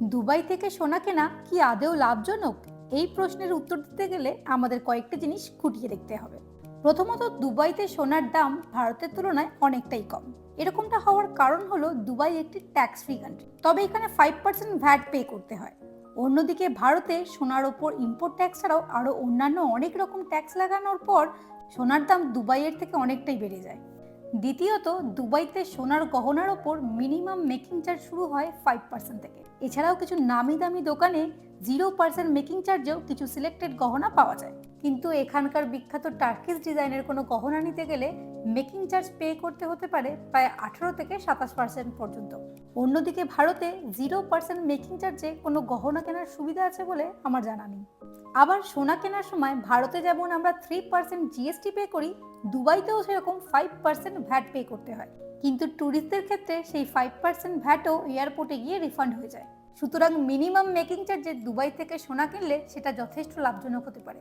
Dubai থেকে সোনা কেনা কি আদৌ লাভজনক? এই প্রশ্নের উত্তর দিতে গেলে আমাদের কয়েকটা জিনিস খুঁটিয়ে দেখতে হবে। প্রথমত, দুবাইতে সোনার দাম ভারতের তুলনায় অনেকটাই কম। এরকমটা হওয়ার কারণ হলো দুবাই একটি ট্যাক্স ফ্রি কান্ট্রি, তবে এখানে 5% ভ্যাট পে করতে হয়। অন্যদিকে ভারতে সোনার ওপর ইম্পোর্ট ট্যাক্স ছাড়াও আরো অন্যান্য অনেক রকম ট্যাক্স লাগানোর পর সোনার দাম দুবাইয়ের থেকে অনেকটাই বেড়ে যায়। দ্বিতীয়ত, দুবাইতে সোনার গহনার ওপর মিনিমাম মেকিং চার্জ শুরু হয় 5% থেকে। এছাড়াও কিছু নামি দামি দোকানে 0% মেকিং চার্জেও কিছু সিলেক্টেড গহনা পাওয়া যায়। কিন্তু এখানকার বিখ্যাত টার্কিশ ডিজাইনের কোনো গহনা নিতে গেলে মেকিং চার্জ পে করতে হতে পারে প্রায় 18 থেকে 27% পর্যন্ত। অন্যদিকে ভারতে 0% মেকিং চার্জে কোনো গহনা কেনার সুবিধা আছে বলে আমার জানা নেই। আবার সোনা কেনার সময় ভারতে যেমন আমরা 3% জিএসটি পে করি, দুবাইতেও সেরকম 5% ভ্যাট পে করতে হয়। কিন্তু ট্যুরিস্টদের ক্ষেত্রে সেই 5% ভ্যাটও এয়ারপোর্টে গিয়ে রিফান্ড হয়ে যায়। সুতরাং মিনিমাম মেকিং চার্জে দুবাই থেকে সোনা কিনলে সেটা যথেষ্ট লাভজনক হতে পারে।